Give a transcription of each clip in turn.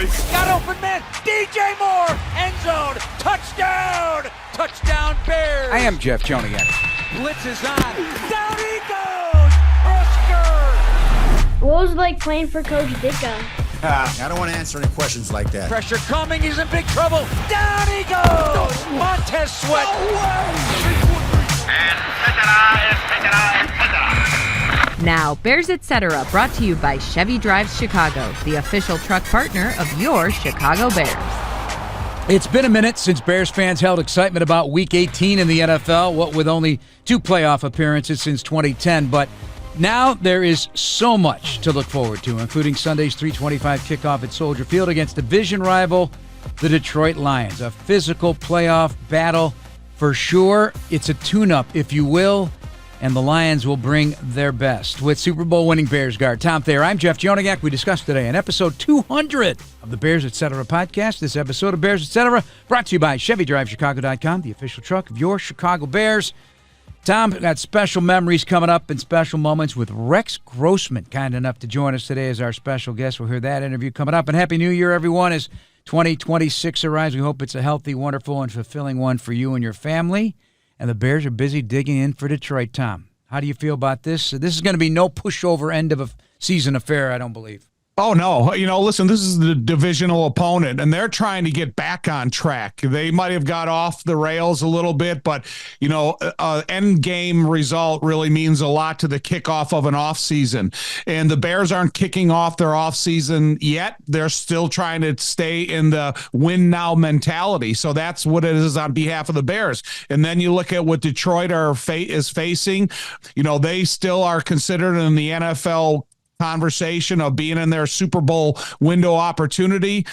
Got open man. DJ Moore. End zone. Touchdown. Touchdown Bears. I am Jeff Joniak. Blitz is on. Down he goes. Oscar. What was it like playing for Coach Ditka? I don't want to answer any questions like that. Pressure coming. He's in big trouble. Down he goes. Montez Sweat. And etc. Now, Bears Etc. brought to you by Chevy Drives Chicago, the official truck partner of your Chicago Bears. It's been a minute since Bears fans held excitement about Week 18 in the NFL, what with only 2 playoff appearances since 2010. But now there is so much to look forward to, including Sunday's 3:25 kickoff at Soldier Field against division rival, the Detroit Lions. A physical playoff battle for sure. It's a tune-up, if you will, and the Lions will bring their best. With Super Bowl winning Bears guard Tom Thayer, I'm Jeff Joniak. We discussed today in episode 200 of the Bears Etc. podcast. This episode of Bears Etc. brought to you by ChevyDriveChicago.com, the official truck of your Chicago Bears. Tom, got special memories coming up and special moments with Rex Grossman, kind enough to join us today as our special guest. We'll hear that interview coming up. And Happy New Year, everyone, as 2026 arrives. We hope it's a healthy, wonderful, and fulfilling one for you and your family. And the Bears are busy digging in for Detroit. Tom, how do you feel about this? This is going to be no pushover end of a season affair, I don't believe. Oh, no. Listen, this is the divisional opponent, and they're trying to get back on track. They might have got off the rails a little bit, but, end game result really means a lot to the kickoff of an offseason. And the Bears aren't kicking off their offseason yet. They're still trying to stay in the win now mentality. So that's what it is on behalf of the Bears. And then you look at what Detroit is facing. They still are considered in the NFL conversation of being in their Super Bowl window opportunity.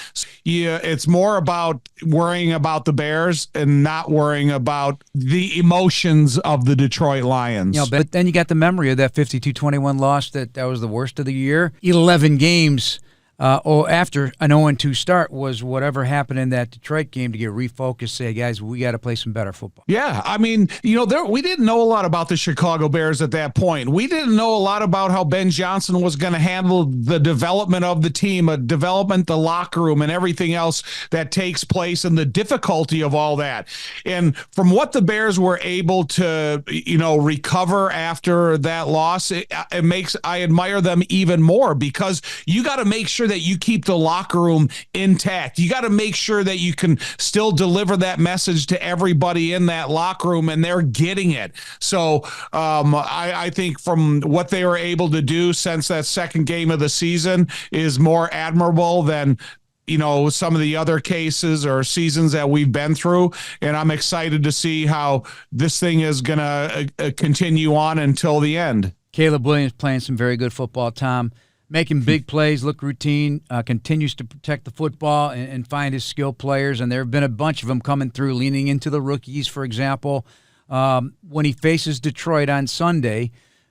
Yeah, it's more about worrying about the Bears and not worrying about the emotions of the Detroit Lions. But then you got the memory of that 52-21 loss that was the worst of the year. 11 games after an 0-2 start was whatever happened in that Detroit game to get refocused, say, guys, we got to play some better football. Yeah, we didn't know a lot about the Chicago Bears at that point. We didn't know a lot about how Ben Johnson was going to handle the development of the team, the locker room, and everything else that takes place, and the difficulty of all that. And from what the Bears were able to, recover after that loss, I admire them even more, because you got to make sure that you keep the locker room intact. You got to make sure that you can still deliver that message to everybody in that locker room, and they're getting it. So I think from what they were able to do since that second game of the season is more admirable than some of the other cases or seasons that we've been through. And I'm excited to see how this thing is going to continue on until the end. Caleb Williams playing some very good football, Tom. Making big plays, look routine, continues to protect the football and find his skill players. And there have been a bunch of them coming through, leaning into the rookies, for example. When he faces Detroit on Sunday,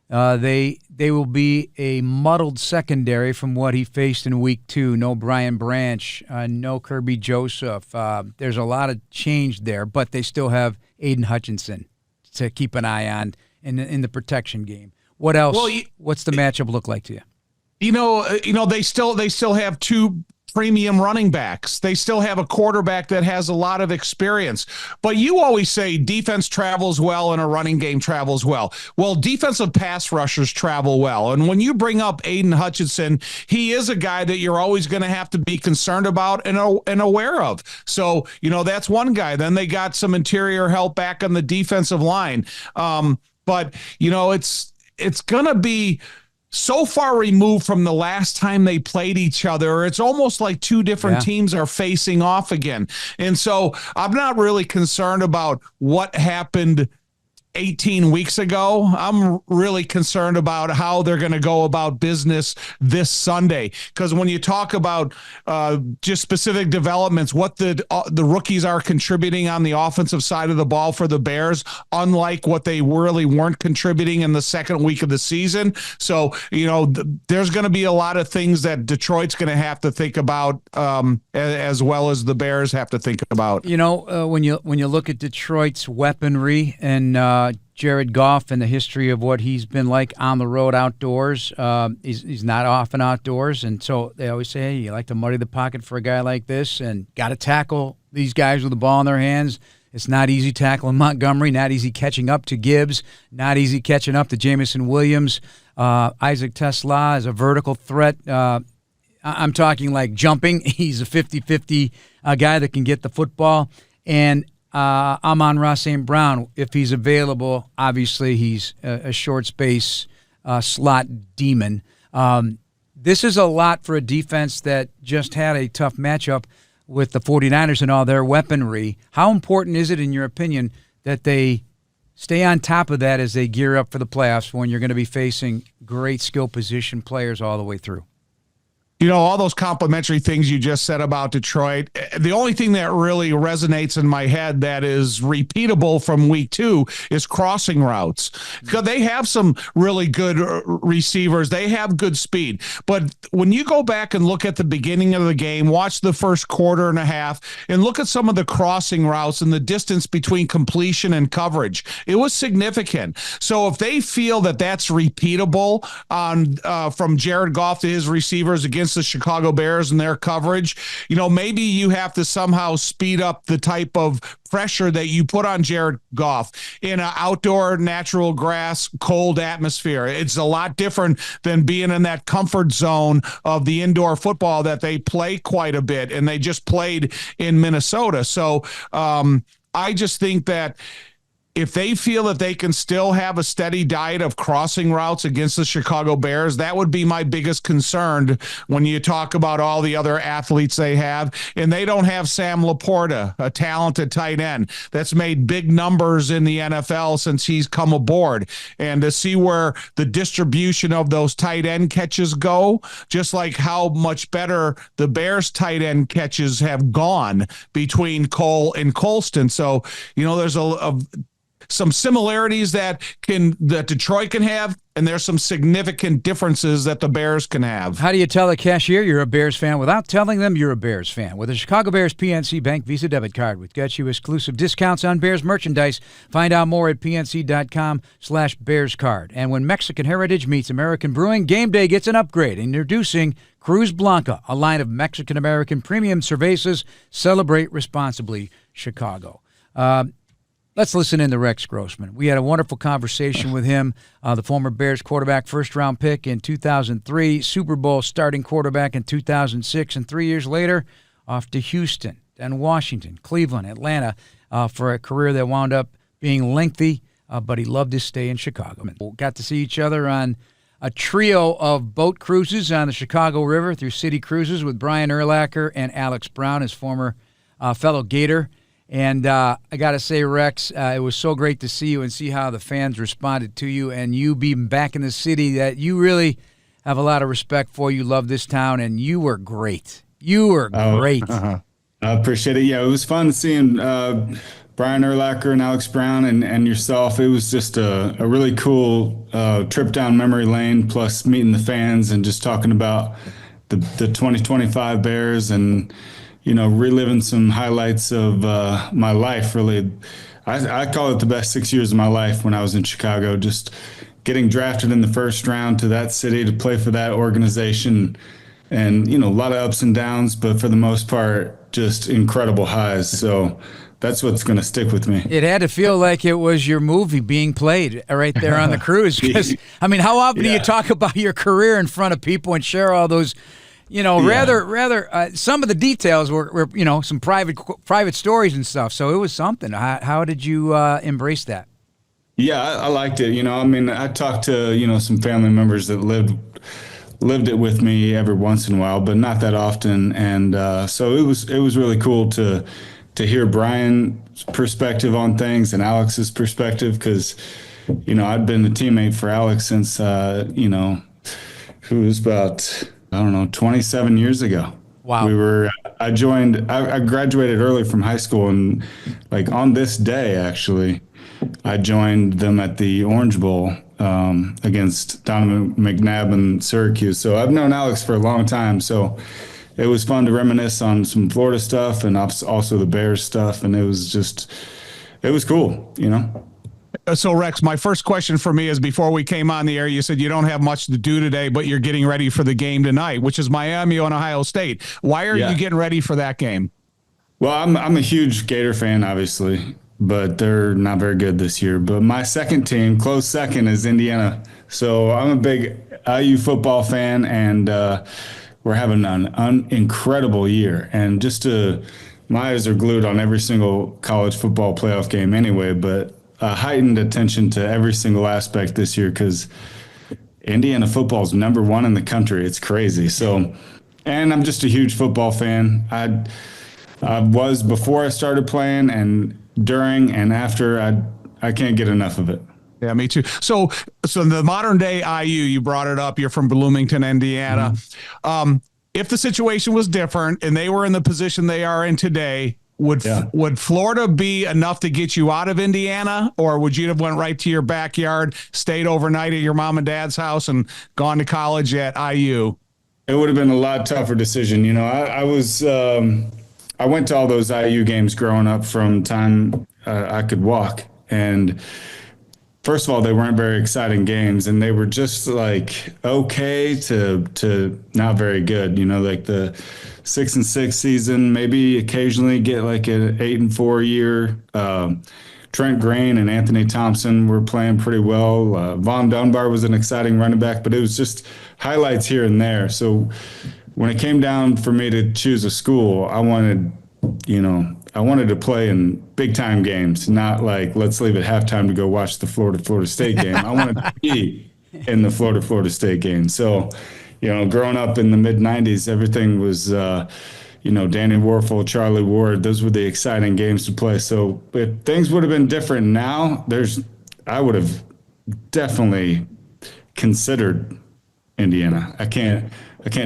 they will be a muddled secondary from what he faced in Week 2. No Brian Branch, no Kirby Joseph. There's a lot of change there, but they still have Aiden Hutchinson to keep an eye on in the protection game. What else? What's the matchup look like to you? They still have 2 premium running backs. They still have a quarterback that has a lot of experience. But you always say defense travels well and a running game travels well. Well, defensive pass rushers travel well. And when you bring up Aiden Hutchinson, he is a guy that you're always going to have to be concerned about and aware of. So, that's one guy. Then they got some interior help back on the defensive line. But it's going to be so far removed from the last time they played each other. It's almost like 2 different teams are facing off again. And so I'm not really concerned about what happened 18 weeks ago. I'm really concerned about how they're going to go about business this Sunday. Because when you talk about just specific developments, what the rookies are contributing on the offensive side of the ball for the Bears, unlike what they really weren't contributing in the second week of the season. So, there's going to be a lot of things that Detroit's going to have to think about as well as the Bears have to think about. When you look at Detroit's weaponry and Jared Goff and the history of what he's been like on the road outdoors. He's not often outdoors, and so they always say, hey, you like to muddy the pocket for a guy like this, and got to tackle these guys with the ball in their hands. It's not easy tackling Montgomery, not easy catching up to Gibbs, not easy catching up to Jamison Williams. Isaac Tesla is a vertical threat. I'm talking like jumping. He's a 50-50 guy that can get the football. And Amon-Ra St. Brown, if he's available, obviously he's a short space slot demon. This is a lot for a defense that just had a tough matchup with the 49ers and all their weaponry. How important is it, in your opinion, that they stay on top of that as they gear up for the playoffs when you're going to be facing great skill position players all the way through? All those complimentary things you just said about Detroit, the only thing that really resonates in my head that is repeatable from week 2 is crossing routes. Because they have some really good receivers. They have good speed. But when you go back and look at the beginning of the game, watch the first quarter and a half, and look at some of the crossing routes and the distance between completion and coverage, it was significant. So if they feel that that's repeatable on from Jared Goff to his receivers against the Chicago Bears and their coverage, maybe you have to somehow speed up the type of pressure that you put on Jared Goff in an outdoor, natural grass, cold atmosphere. It's a lot different than being in that comfort zone of the indoor football that they play quite a bit, and they just played in Minnesota. So I just think that if they feel that they can still have a steady diet of crossing routes against the Chicago Bears, that would be my biggest concern when you talk about all the other athletes they have. And they don't have Sam Laporta, a talented tight end that's made big numbers in the NFL since he's come aboard. And to see where the distribution of those tight end catches go, just like how much better the Bears tight end catches have gone between Cole and Colston. So, there's some similarities that Detroit can have, and there's some significant differences that the Bears can have. How do you tell a cashier you're a Bears fan without telling them you're a Bears fan? With a Chicago Bears PNC Bank Visa debit card, which gets you exclusive discounts on Bears merchandise. Find out more at pnc.com/BearsCard. And when Mexican heritage meets American brewing, game day gets an upgrade. Introducing Cruz Blanca, a line of Mexican-American premium cervezas. Celebrate responsibly, Chicago. Let's listen in to Rex Grossman. We had a wonderful conversation with him, the former Bears quarterback, first-round pick in 2003, Super Bowl starting quarterback in 2006, and 3 years later, off to Houston, then Washington, Cleveland, Atlanta, for a career that wound up being lengthy, but he loved his stay in Chicago. We got to see each other on a trio of boat cruises on the Chicago River through City Cruises with Brian Urlacher and Alex Brown, his former fellow Gator. And I got to say, Rex, it was so great to see you and see how the fans responded to you, and you being back in the city that you really have a lot of respect for. You love this town, and you were great. You were great. I appreciate it. Yeah, it was fun seeing Brian Urlacher and Alex Brown and yourself. It was just a really cool trip down memory lane, plus meeting the fans and just talking about the 2025 Bears and reliving some highlights of my life. Really, I call it the best 6 years of my life when I was in Chicago, just getting drafted in the first round to that city to play for that organization. And, a lot of ups and downs, but for the most part, just incredible highs. So that's what's going to stick with me. It had to feel like it was your movie being played right there on the cruise. Because, how often do you talk about your career in front of people and share all those rather, some of the details were some private stories and stuff. So it was something. How did you embrace that? Yeah, I liked it. I talked to, some family members that lived it with me every once in a while, but not that often. And so it was really cool to hear Brian's perspective on things and Alex's perspective. Cause I'd been a teammate for Alex since, who was about, 27 years ago. Wow. I graduated early from high school, and on this day, actually, I joined them at the Orange Bowl against Donovan McNabb and Syracuse. So I've known Alex for a long time. So it was fun to reminisce on some Florida stuff and also the Bears stuff. And it was cool, So, Rex, my first question for me is, before we came on the air, you said you don't have much to do today, but you're getting ready for the game tonight, which is Miami and Ohio State. Why are you getting ready for that game? Well, I'm a huge Gator fan, obviously, but they're not very good this year. But my second team, close second, is Indiana. So I'm a big IU football fan, and we're having an incredible year. And my eyes are glued on every single college football playoff game anyway, but heightened attention to every single aspect this year because Indiana football is number one in the country. It's crazy. So, and I'm just a huge football fan. I was before I started playing, and during and after. I can't get enough of it. Yeah, me too. So the modern day IU, you brought it up. You're from Bloomington, Indiana. If the situation was different and they were in the position they are in today, would Florida be enough to get you out of Indiana, or would you have went right to your backyard, stayed overnight at your mom and dad's house, and gone to college at IU? It would have been a lot tougher decision. You know, I went to all those IU games growing up from time I could walk, and first of all, they weren't very exciting games, and they were just like okay to not very good. You know, like the 6-6 season, maybe occasionally get like an 8-4 year. Trent Grain and Anthony Thompson were playing pretty well. Von Dunbar was an exciting running back, but it was just highlights here and there. So when it came down for me to choose a school, I wanted to play in big time games, not like let's leave at halftime to go watch the Florida State game. I wanted to be in the Florida State game. So, you know, growing up in the mid 90s, everything was, Danny Warfel, Charlie Ward, those were the exciting games to play. So if things would have been different now, I would have definitely considered Indiana. I can't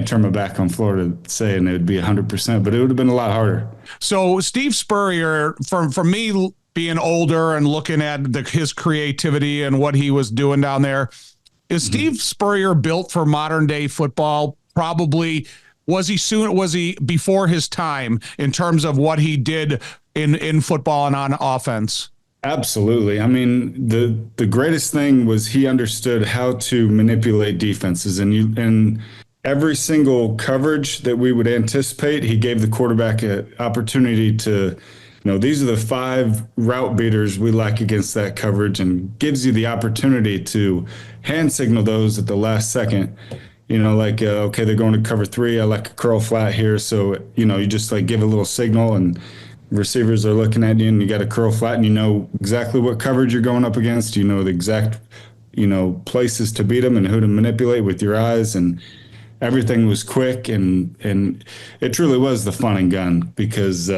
turn my back on Florida saying it would be 100%, but it would have been a lot harder. So Steve Spurrier, from me being older and looking at his creativity and what he was doing down there, is Steve Spurrier built for modern day football? Probably. Was he before his time in terms of what he did in football and on offense? Absolutely. I mean, the greatest thing was he understood how to manipulate defenses, and every single coverage that we would anticipate, he gave the quarterback an opportunity to, these are the 5 route beaters we like against that coverage, and gives you the opportunity to hand signal those at the last second. Okay, they're going to cover 3. I like a curl flat here. So, you just like give a little signal, and receivers are looking at you, and you got a curl flat, and you know exactly what coverage you're going up against. You know the exact, places to beat them and who to manipulate with your eyes, and everything was quick, and it truly was the fun and gun, because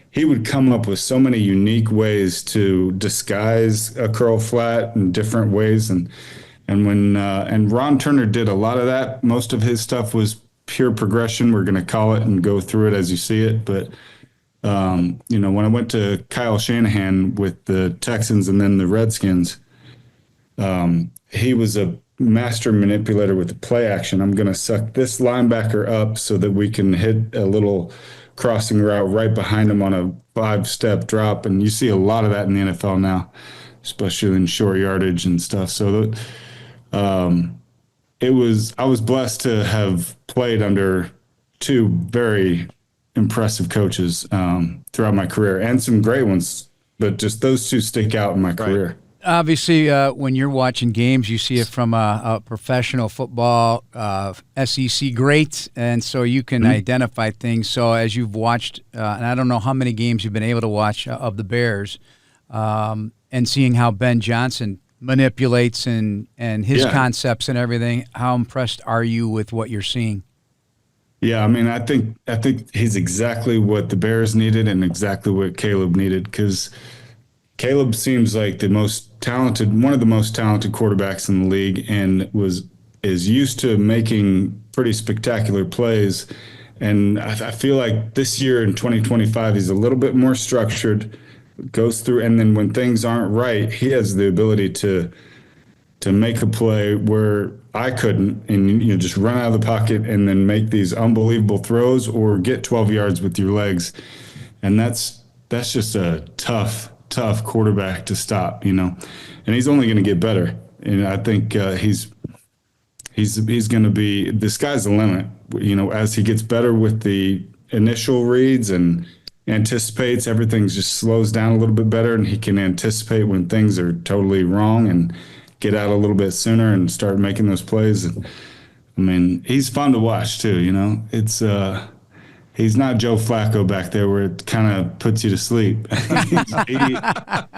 he would come up with so many unique ways to disguise a curl flat in different ways, and Ron Turner did a lot of that. Most of his stuff was pure progression, we're going to call it, and go through it as you see it. But when I went to Kyle Shanahan with the Texans and then the Redskins, he was a master manipulator with the play action. I'm going to suck this linebacker up so that we can hit a little crossing route right behind him on a 5-step drop. And you see a lot of that in the NFL now, especially in short yardage and stuff. So I was blessed to have played under 2 very impressive coaches throughout my career, and some great ones, but just those 2 stick out in my career. Obviously, when you're watching games, you see it from a professional football SEC great, and so you can identify things. So as you've watched, and I don't know how many games you've been able to watch of the Bears, and seeing how Ben Johnson manipulates and his concepts and everything, how impressed are you with what you're seeing? Yeah, I mean, I think he's exactly what the Bears needed and exactly what Caleb needed, because Caleb seems like one of the most talented quarterbacks in the league, and is used to making pretty spectacular plays. And I feel like this year in 2025, he's a little bit more structured, goes through, and then when things aren't right, he has the ability to make a play where I couldn't, and just run out of the pocket and then make these unbelievable throws or get 12 yards with your legs. And that's just a tough tough quarterback to stop, and he's only going to get better. And I think he's going to be, the sky's the limit, as he gets better with the initial reads and anticipates, everything just slows down a little bit better, and he can anticipate when things are totally wrong and get out a little bit sooner and start making those plays. And, I mean, he's fun to watch too, it's he's not Joe Flacco back there where it kind of puts you to sleep.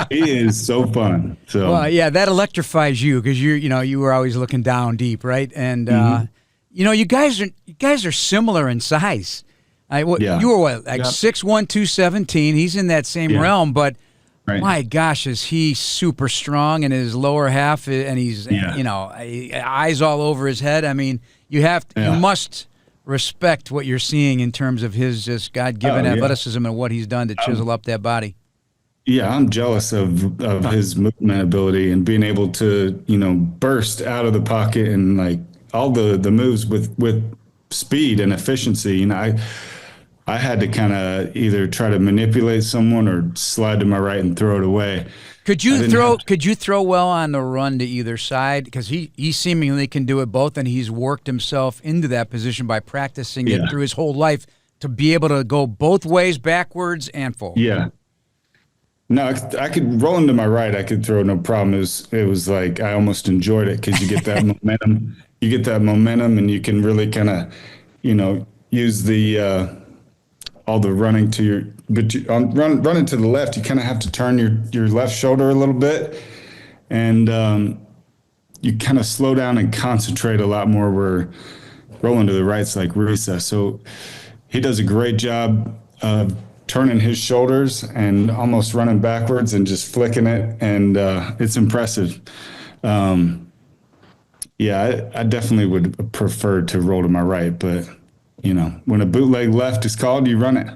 he is so fun. So well, yeah, that electrifies you because you were always looking down deep, right? And you guys are similar in size. You were what, like 6'1", 217. He's in that same realm, but right. My gosh, is he super strong in his lower half, and he's eyes all over his head. I mean, you must respect what you're seeing in terms of his just God-given athleticism and what he's done to chisel up that body. Yeah, I'm jealous of his movement ability and being able to, burst out of the pocket and like all the moves with speed and efficiency. I had to kind of either try to manipulate someone or slide to my right and throw it away. Could you throw well on the run to either side? Because he seemingly can do it both, and he's worked himself into that position by practicing it through his whole life to be able to go both ways, backwards and forward. Yeah. No, I could roll into my right. I could throw no problem. It was like I almost enjoyed it because you get that momentum. You get that momentum, and you can really kind of, use the all the running to your. But running to the left, you kind of have to turn your left shoulder a little bit, and you kind of slow down and concentrate a lot more. Where rolling to the right's like recess. So he does a great job of turning his shoulders and almost running backwards and just flicking it, and it's impressive. I definitely would prefer to roll to my right, but when a bootleg left is called, you run it.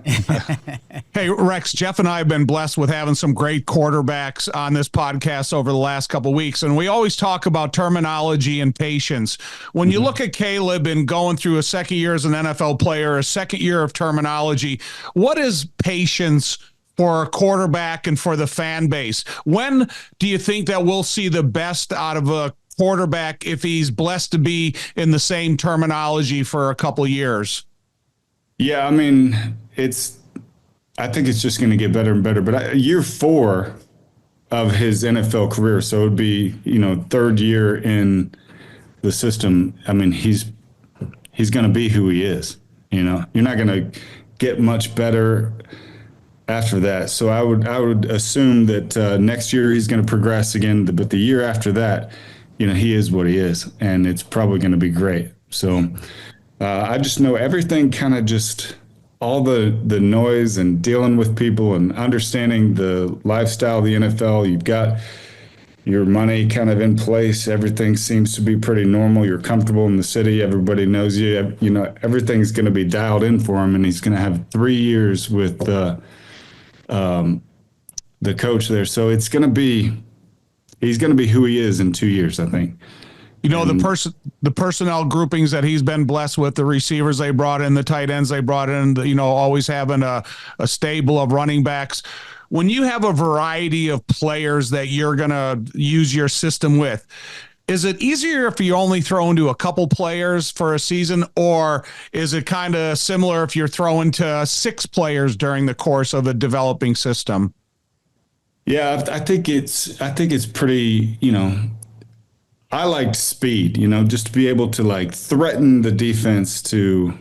Hey, Rex, Jeff and I have been blessed with having some great quarterbacks on this podcast over the last couple of weeks, and we always talk about terminology and patience. When you look at Caleb and going through a second year as an NFL player, a second year of terminology, what is patience for a quarterback and for the fan base? When do you think that we'll see the best out of a quarterback if he's blessed to be in the same terminology for a couple of years? Yeah, I mean, I think it's just going to get better and better. But year 4 of his NFL career, so it would be, third year in the system. I mean, he's going to be who he is. You're not going to get much better after that. So I would assume that next year he's going to progress again. But the year after that, he is what he is, and it's probably going to be great. So I just know everything kind of just all the noise and dealing with people and understanding the lifestyle of the NFL. You've got your money kind of in place. Everything seems to be pretty normal. You're comfortable in the city. Everybody knows you. Everything's going to be dialed in for him, and he's going to have 3 years with the coach there. So he's going to be who he is in 2 years, I think. The personnel groupings that he's been blessed with, the receivers they brought in, the tight ends they brought in, always having a stable of running backs. When you have a variety of players that you're going to use your system with, is it easier if you only throw into a couple players for a season, or is it kind of similar if you're throwing to 6 players during the course of a developing system? Yeah, I think it's pretty, I liked speed, just to be able to like threaten the defense to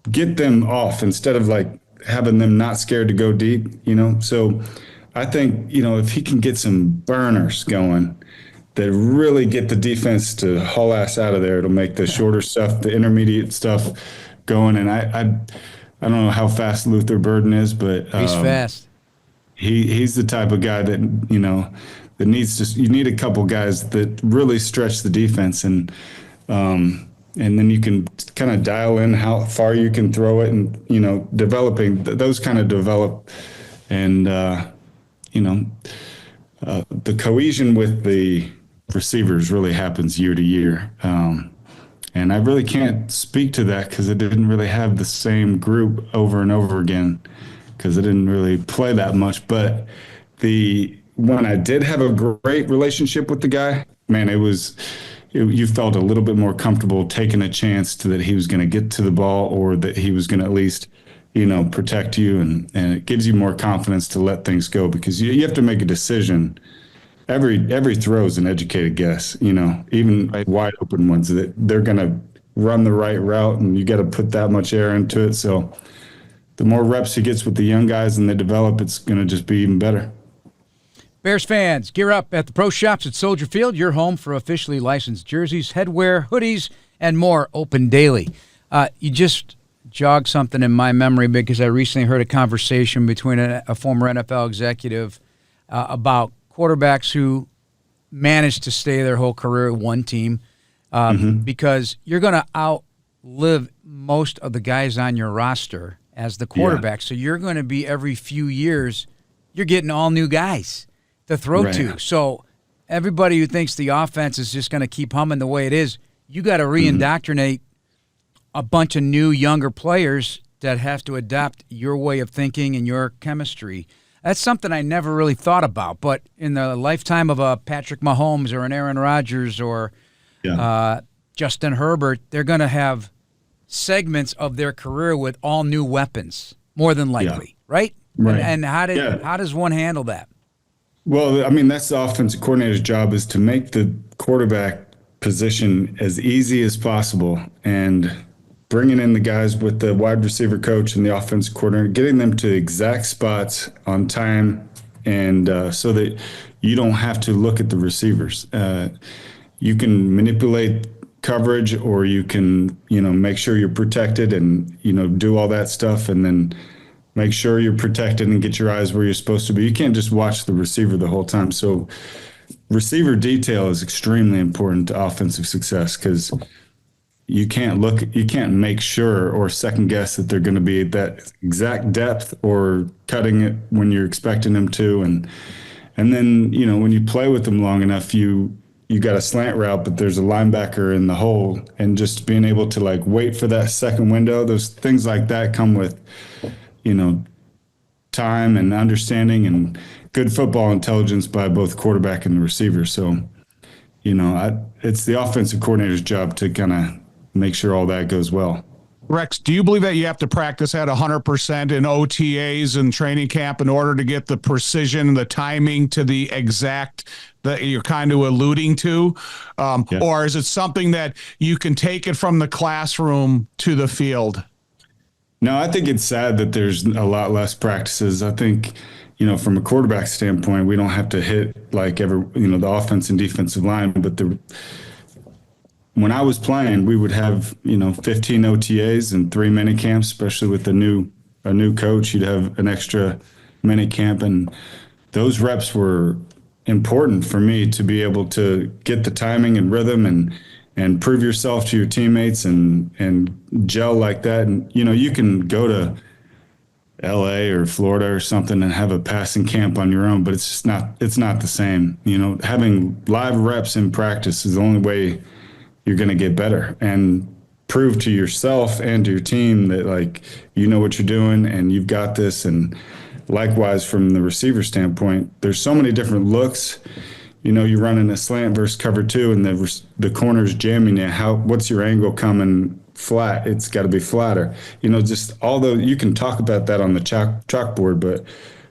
get them off instead of like having them not scared to go deep, So I think, if he can get some burners going that really get the defense to haul ass out of there, it'll make the shorter stuff, the intermediate stuff going. And I don't know how fast Luther Burden is, but he's fast. He's the type of guy that, that needs to, you need a couple guys that really stretch the defense, and then you can kind of dial in how far you can throw it, and, developing those kind of develop, and, the cohesion with the receivers really happens year to year. And I really can't speak to that because it didn't really have the same group over and over again, because it didn't really play that much. But when I did have a great relationship with the guy, man, you felt a little bit more comfortable taking a chance that he was going to get to the ball, or that he was going to at least, protect you. And it gives you more confidence to let things go, because you have to make a decision. Every throw is an educated guess, even wide open ones, that they're going to run the right route, and you got to put that much air into it. So the more reps he gets with the young guys and they develop, it's going to just be even better. Bears fans, gear up at the Pro Shops at Soldier Field, your home for officially licensed jerseys, headwear, hoodies, and more, open daily. You just jogged something in my memory, because I recently heard a conversation between a former NFL executive about quarterbacks who managed to stay their whole career at one team, because you're going to outlive most of the guys on your roster as the quarterback. So you're going to be, every few years, you're getting all new guys to throw to. So everybody who thinks the offense is just going to keep humming the way it is, you got to reindoctrinate a bunch of new, younger players that have to adapt your way of thinking and your chemistry. That's something I never really thought about. But in the lifetime of a Patrick Mahomes or an Aaron Rodgers or Justin Herbert, they're going to have segments of their career with all new weapons, more than likely, right? And how does one handle that? Well, I mean, that's the offensive coordinator's job, is to make the quarterback position as easy as possible, and bringing in the guys with the wide receiver coach and the offensive coordinator, getting them to exact spots on time, and so that you don't have to look at the receivers. You can manipulate coverage, or you can, make sure you're protected and, do all that stuff, and then make sure you're protected and get your eyes where you're supposed to be. You can't just watch the receiver the whole time. So receiver detail is extremely important to offensive success, because you can't make sure or second guess that they're going to be at that exact depth or cutting it when you're expecting them to. And then, when you play with them long enough, you got a slant route, but there's a linebacker in the hole, and just being able to wait for that second window, those things like that come with, time and understanding and good football intelligence by both quarterback and the receiver. So, it's the offensive coordinator's job to kind of make sure all that goes well. Rex, do you believe that you have to practice at 100% in OTAs and training camp in order to get the precision, the timing to the exact that you're kind of alluding to? Or is it something that you can take it from the classroom to the field? No, I think it's sad that there's a lot less practices. I think, from a quarterback standpoint, we don't have to hit the offense and defensive line, but when I was playing, we would have, 15 OTAs and 3 mini camps, especially with a new coach. You'd have an extra mini camp, and those reps were important for me to be able to get the timing and rhythm and prove yourself to your teammates and gel like that. And, you can go to LA or Florida or something and have a passing camp on your own, but it's not the same. Having live reps in practice is the only way you're going to get better and prove to yourself and to your team that what you're doing and you've got this. And likewise, from the receiver standpoint, there's so many different looks. You're running a slant versus cover two, and the corner's jamming you. What's your angle coming flat? It's got to be flatter. Although you can talk about that on the chalkboard, but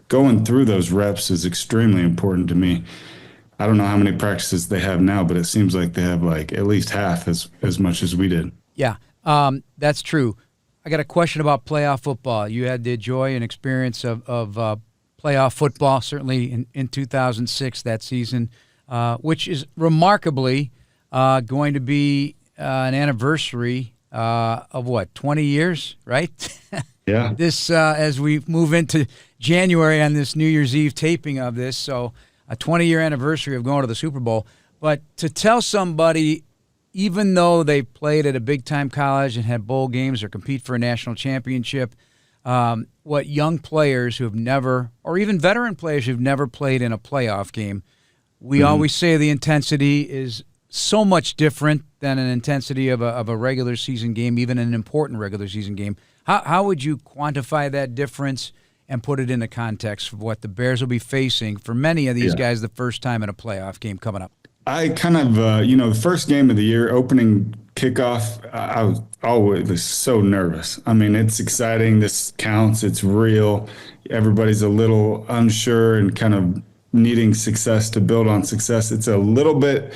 going through those reps is extremely important to me. I don't know how many practices they have now, but it seems like they have at least half as much as we did. Yeah, that's true. I got a question about playoff football. You had the joy and experience of playoff football, certainly in 2006, that season, which is remarkably going to be an anniversary of 20 years, right? Yeah. This as we move into January on this New Year's Eve taping of this, so a 20-year anniversary of going to the Super Bowl. But to tell somebody, even though they played at a big-time college and had bowl games or compete for a national championship, what young players who have never, or even veteran players who've never played in a playoff game, we always say the intensity is so much different than an intensity of a regular season game, even an important regular season game. How would you quantify that difference? and put it into context of what the Bears will be facing for many of these guys the first time in a playoff game coming up. I kind of, the first game of the year, opening kickoff, I was always so nervous. I mean, it's exciting. This counts. It's real. Everybody's a little unsure and kind of needing success to build on success. It's a little bit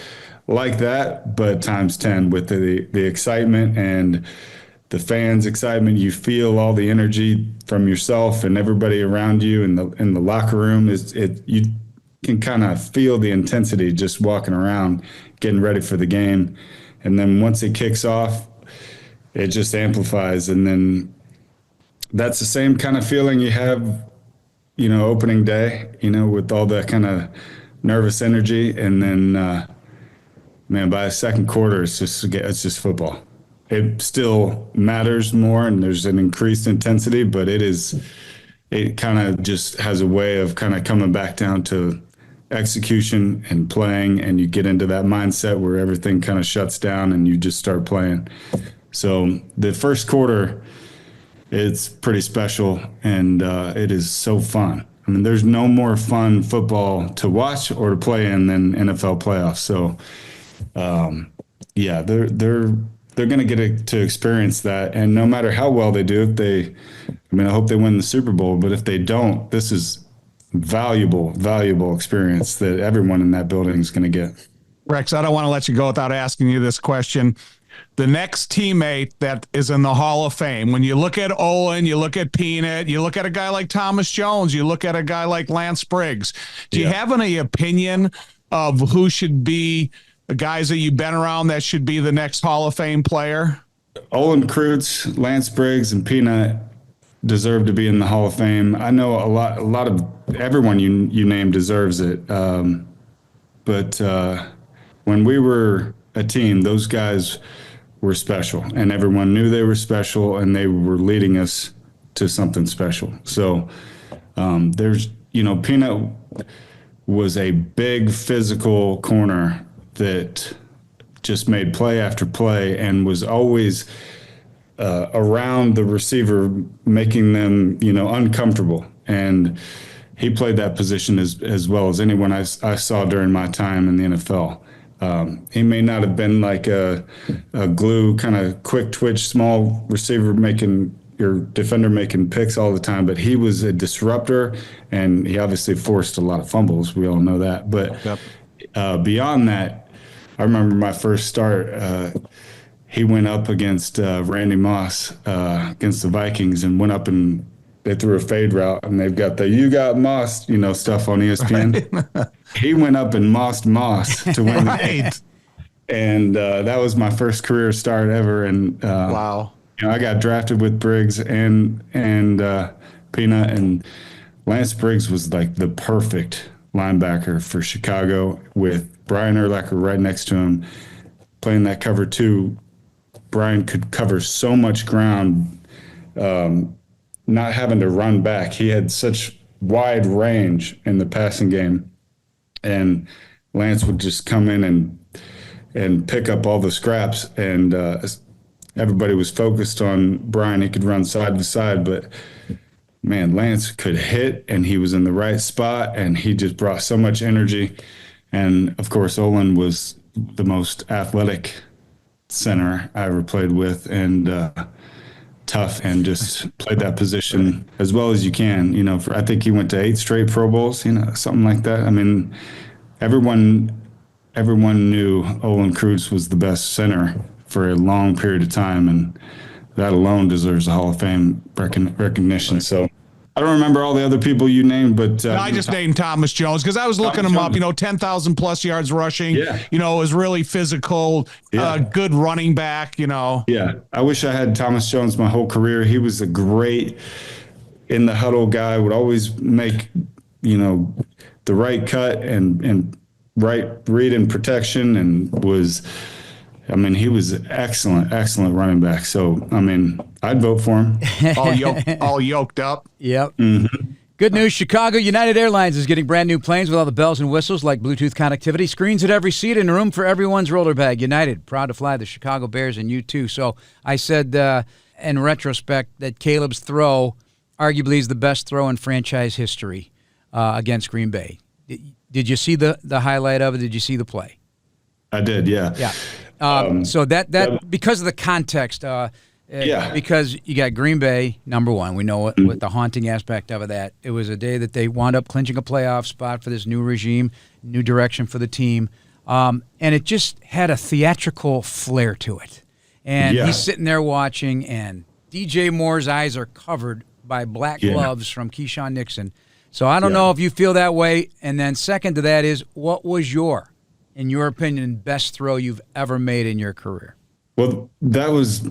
like that, but times 10 with the excitement and the fans' excitement. You feel all the energy from yourself and everybody around you in the locker room. You can kind of feel the intensity just walking around, getting ready for the game. And then once it kicks off, it just amplifies. And then that's the same kind of feeling you have, opening day, with all that kind of nervous energy. And then, by the second quarter, it's just football. It still matters more and there's an increased intensity, but it kind of just has a way of kind of coming back down to execution and playing, and you get into that mindset where everything kind of shuts down and you just start playing. So the first quarter, it's pretty special, and it is so fun. I mean, there's no more fun football to watch or to play in than NFL playoffs. So, they're going to get to experience that. And no matter how well they do, I hope they win the Super Bowl, but if they don't, this is valuable experience that everyone in that building is going to get. Rex, I don't want to let you go without asking you this question. The next teammate that is in the Hall of Fame, when you look at Olin, you look at Peanut, you look at a guy like Thomas Jones, you look at a guy like Lance Briggs. Do you have any opinion of who should be the guys that you've been around that should be the next Hall of Fame player? Olin Kreutz, Lance Briggs, and Peanut deserve to be in the Hall of Fame. I know a lot of everyone you name deserves it. But when we were a team, those guys were special, and everyone knew they were special, and they were leading us to something special. So Peanut was a big physical corner that just made play after play and was always around the receiver, making them, uncomfortable. And he played that position as well as anyone I saw during my time in the NFL. He may not have been like a glue, kind of quick twitch, small receiver making your defender making picks all the time, but he was a disruptor, and he obviously forced a lot of fumbles. We all know that. But beyond that, I remember my first start. He went up against Randy Moss against the Vikings, and went up and they threw a fade route, and they've got the "you got Moss" stuff on ESPN. Right. He went up and mossed Moss to win the game. And that was my first career start ever. And wow, I got drafted with Briggs and Peanut, and Lance Briggs was like the perfect linebacker for Chicago with Brian Urlacher right next to him, playing that cover two. Brian could cover so much ground, not having to run back. He had such wide range in the passing game, and Lance would just come in and pick up all the scraps, and everybody was focused on Brian. He could run side to side, but man, Lance could hit, and he was in the right spot, and he just brought so much energy. And of course, Olin was the most athletic center I ever played with, and tough, and just played that position as well as you can. I think he went to 8 straight Pro Bowls, something like that. I mean, everyone knew Olin Kreutz was the best center for a long period of time, and that alone deserves a Hall of Fame recognition. So I don't remember all the other people you named, but I just named Thomas Jones because I was looking him up. 10,000 plus yards rushing. Yeah. Was really physical. Good running back. Yeah, I wish I had Thomas Jones my whole career. He was a great in the huddle guy. Would always make the right cut and right read and protection, and he was excellent running back. So, I'd vote for him. all yoked up. Yep. Mm-hmm. Good news, Chicago United Airlines is getting brand new planes with all the bells and whistles like Bluetooth connectivity, screens at every seat, and room for everyone's roller bag. United, proud to fly the Chicago Bears, and you too. So I said in retrospect that Caleb's throw arguably is the best throw in franchise history against Green Bay. Did you see the highlight of it? Did you see the play? I did, yeah. Yeah. So that because of the context, because you got Green Bay, number one. We know what the haunting aspect of that. It was a day that they wound up clinching a playoff spot for this new regime, new direction for the team. And it just had a theatrical flair to it. And he's sitting there watching, and DJ Moore's eyes are covered by black gloves from Keyshawn Nixon. So I don't know if you feel that way. And then second to that is, what was in your opinion, best throw you've ever made in your career? Well, that was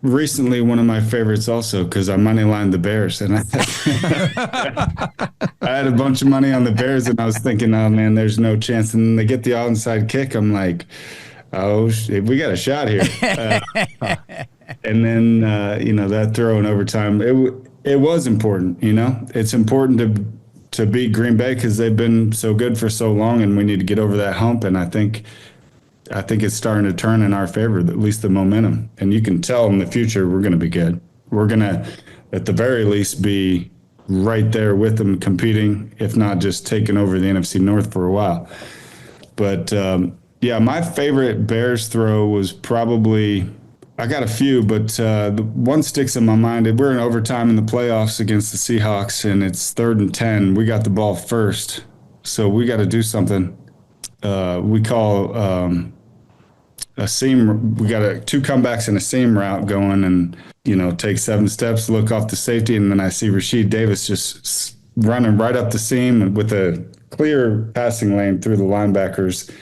recently one of my favorites also, because I moneylined the Bears. And I had a bunch of money on the Bears, and I was thinking, oh, man, there's no chance. And then they get the onside kick. I'm like, oh, shit, we got a shot here. And then, that throw in overtime, it was important. It's important to beat Green Bay because they've been so good for so long, and we need to get over that hump. And I think it's starting to turn in our favor, at least the momentum. And you can tell in the future we're going to be good. We're going to, at the very least, be right there with them competing, if not just taking over the NFC North for a while. But, my favorite Bears throw was probably, I got a few, but the one sticks in my mind. We're in overtime in the playoffs against the Seahawks, and it's 3rd and 10. We got the ball first, so we got to do something. We call a seam. We got 2 comebacks and a seam route going, and take 7 steps, look off the safety, and then I see Rasheed Davis just running right up the seam with a clear passing lane through the linebackers,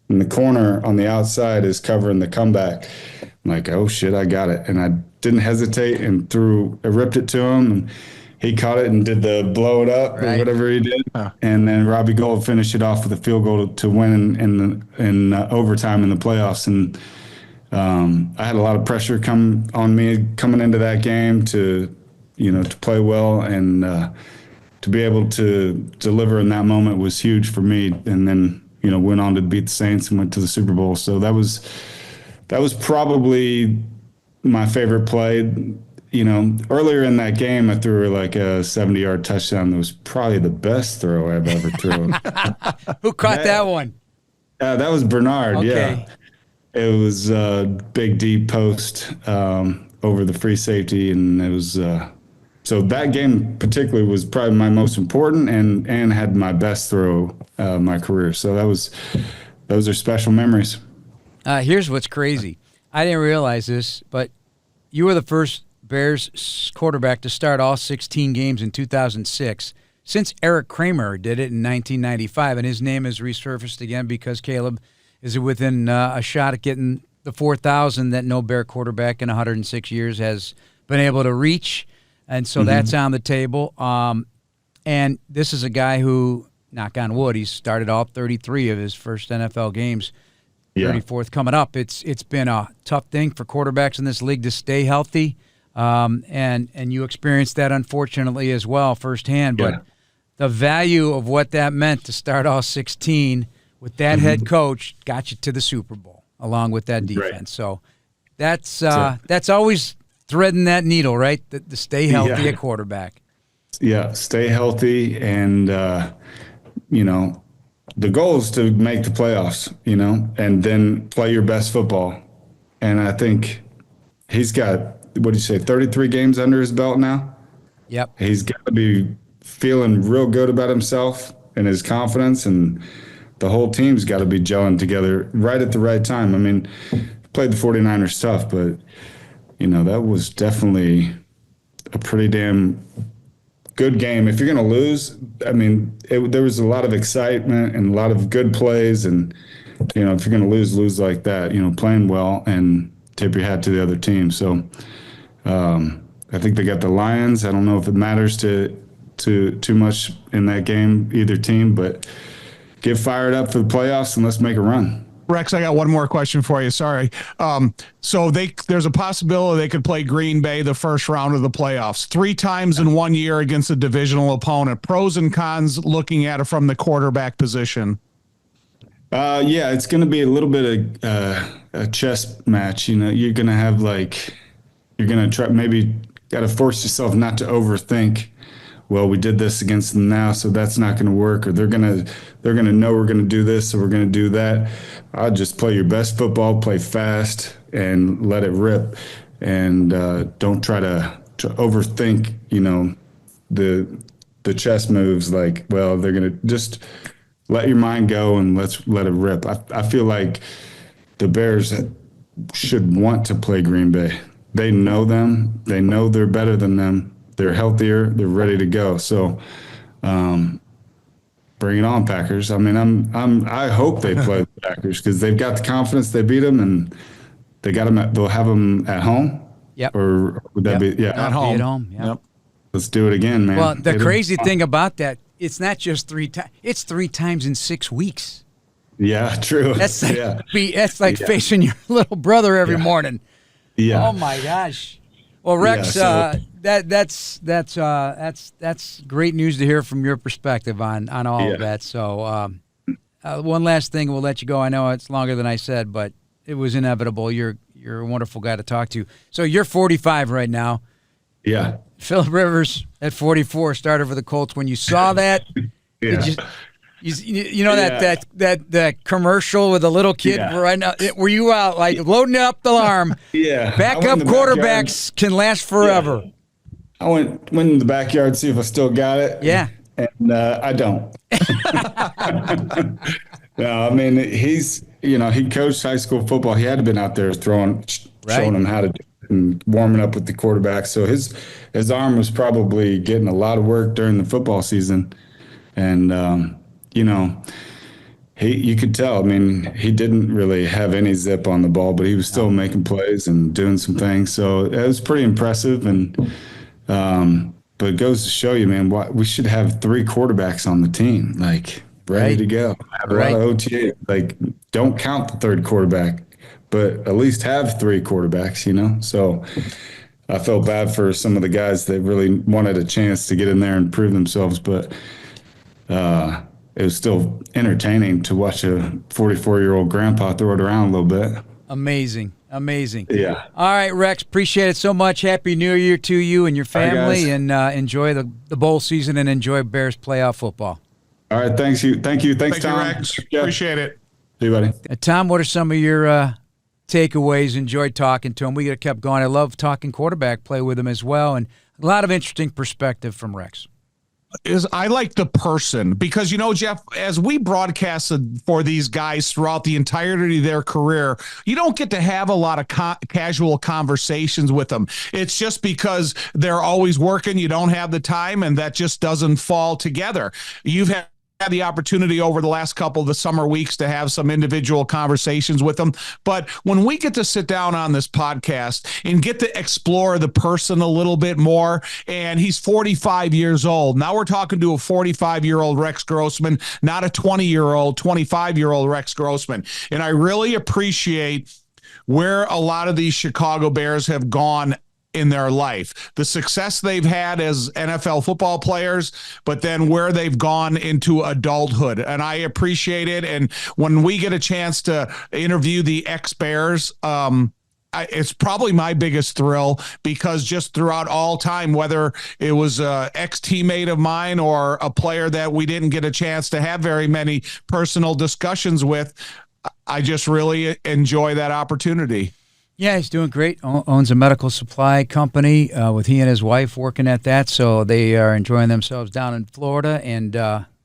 and the corner on the outside is covering the comeback. I'm like, oh shit, I got it. And I didn't hesitate and ripped it to him, and he caught it and did the blow it up or whatever he did. And then Robbie Gould finished it off with a field goal to win in overtime in the playoffs. And I had a lot of pressure come on me coming into that game to play well, and to be able to deliver in that moment was huge for me. And then, went on to beat the Saints and went to the Super Bowl. So that was probably my favorite play. Earlier in that game, I threw like a 70-yard touchdown. That was probably the best throw I've ever thrown. Who caught that one? That was Bernard. Okay. Yeah, it was a big deep post over the free safety, and it was. So that game particularly was probably my most important, and had my best throw of my career. So those are special memories. Here's what's crazy. I didn't realize this, but you were the first Bears quarterback to start all 16 games in 2006 since Eric Kramer did it in 1995, and his name has resurfaced again because Caleb is within a shot at getting the 4,000 that no Bear quarterback in 106 years has been able to reach, and so that's on the table. And this is a guy who, knock on wood, he's started all 33 of his first NFL games. 34th coming up. It's been a tough thing for quarterbacks in this league to stay healthy, and you experienced that unfortunately as well firsthand. But the value of what that meant to start all 16 with that head coach got you to the Super Bowl along with that defense. Right. So that's always threading that needle, right? The stay healthy at quarterback. Yeah, stay healthy, and the goal is to make the playoffs, and then play your best football. And I think he's got, what do you say, 33 games under his belt now? Yep. He's got to be feeling real good about himself and his confidence, and the whole team's got to be gelling together right at the right time. I mean, played the 49ers tough, but, that was definitely a pretty damn good game. If you're going to lose, I mean, there was a lot of excitement and a lot of good plays, and if you're going to lose like that, playing well and tip your hat to the other team. So I think they got the Lions. I don't know if it matters to too much in that game, either team, but get fired up for the playoffs and let's make a run. Rex, I got one more question for you. Sorry. So there's a possibility they could play Green Bay the first round of the playoffs 3 times in 1 year against a divisional opponent. Pros and cons looking at it from the quarterback position. It's going to be a little bit of a chess match. You're going to have you're going to try maybe got to force yourself not to overthink. Well, we did this against them now, so that's not going to work, or they're gonna know we're gonna do this, so we're gonna do that. I'll just play your best football, play fast, and let it rip, and don't try to overthink. The chess moves. Like, well, they're gonna just let your mind go and let's let it rip. I feel like the Bears should want to play Green Bay. They know them. They know they're better than them. They're healthier. They're ready to go. So, bring it on, Packers. I mean, I hope they play the Packers because they've got the confidence. They beat them, and they got them. They'll have them at home. Yep. Or would that be At home? At home. Yep. Let's do it again, man. Well, the crazy thing about that, it's not just 3 times. It's 3 times in 6 weeks. Yeah, true. That's like facing your little brother every morning. Yeah. Oh my gosh. Well, Rex, that's great news to hear from your perspective on all of that. So, one last thing, we'll let you go. I know it's longer than I said, but it was inevitable. You're a wonderful guy to talk to. So you're 45 right now. Yeah. Phillip Rivers at 44, starter for the Colts. When you saw that, that commercial with a little kid right now, were you out like loading up the alarm? Yeah. Backup quarterbacks can last forever. Yeah. I went in the backyard to see if I still got it. Yeah. And I don't. No, I mean, he coached high school football. He had to been out there showing them how to do it and warming up with the quarterback. So his arm was probably getting a lot of work during the football season. And, you could tell. I mean, he didn't really have any zip on the ball, but he was still making plays and doing some things. So it was pretty impressive. And but it goes to show you, man, we should have 3 quarterbacks on the team, like ready to go. Have a lot of OTA. Like, don't count the 3rd quarterback, but at least have 3 quarterbacks. So I felt bad for some of the guys that really wanted a chance to get in there and prove themselves, but it was still entertaining to watch a 44-year-old grandpa throw it around a little bit. Amazing. Yeah. All right, Rex, appreciate it so much. Happy New Year to you and your family, and enjoy the bowl season and enjoy Bears playoff football. All right, thank you. Thanks, Tom. You, Rex. Appreciate it. See you, buddy. Tom, what are some of your takeaways? Enjoyed talking to him. We could have kept going. I love talking quarterback play with him as well, and a lot of interesting perspective from Rex. I like the person because, Jeff, as we broadcasted for these guys throughout the entirety of their career, you don't get to have a lot of casual conversations with them. It's just because they're always working. You don't have the time, and that just doesn't fall together. You've had the opportunity over the last couple of the summer weeks to have some individual conversations with them. But when we get to sit down on this podcast and get to explore the person a little bit more, and he's 45 years old. Now we're talking to a 45-year-old Rex Grossman, not a 20-year-old, 25-year-old Rex Grossman. And I really appreciate where a lot of these Chicago Bears have gone in their life, the success they've had as NFL football players, but then where they've gone into adulthood. And I appreciate it. And when we get a chance to interview the ex-Bears, it's probably my biggest thrill, because just throughout all time, whether it was an ex-teammate of mine or a player that we didn't get a chance to have very many personal discussions with, I just really enjoy that opportunity. Yeah, he's doing great. Owns a medical supply company with he and his wife working at that. So they are enjoying themselves down in Florida, and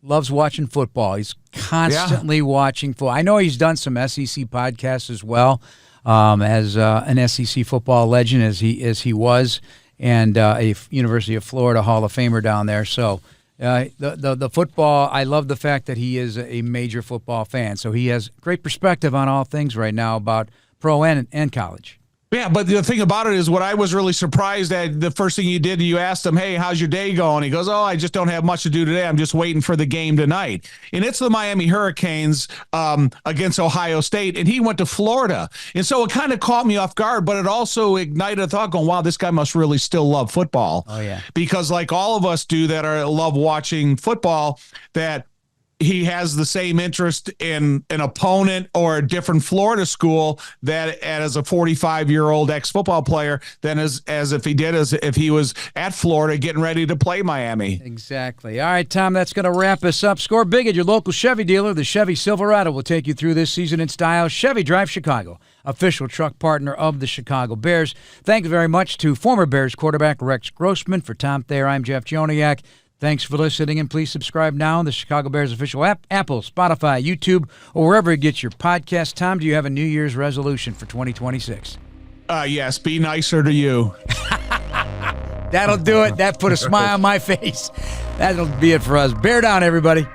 loves watching football. He's constantly watching football. I know he's done some SEC podcasts as well, as an SEC football legend as he was, and a University of Florida Hall of Famer down there. So the football, I love the fact that he is a major football fan. So he has great perspective on all things right now about pro and college. Yeah, but the thing about it is, what I was really surprised at, the first thing you did, you asked him, hey, how's your day going? He goes, I just don't have much to do today. I'm just waiting for the game tonight. And it's the Miami Hurricanes against Ohio State, and he went to Florida. And so it kind of caught me off guard, but it also ignited a thought going, wow, this guy must really still love football. Oh, yeah. Because like all of us do that love watching football, that he has the same interest in an opponent or a different Florida school that as a 45-year-old ex-football player than as if he was at Florida getting ready to play Miami. Exactly. All right, Tom, that's going to wrap us up. Score big at your local Chevy dealer. The Chevy Silverado will take you through this season in style. Chevy Drive Chicago, official truck partner of the Chicago Bears. Thank you very much to former Bears quarterback Rex Grossman. For Tom Thayer, I'm Jeff Joniak. Thanks for listening, and please subscribe now on the Chicago Bears official app, Apple, Spotify, YouTube, or wherever you get your podcast. Tom, do you have a New Year's resolution for 2026? Yes, be nicer to you. That'll do it. That put a smile on my face. That'll be it for us. Bear down, everybody.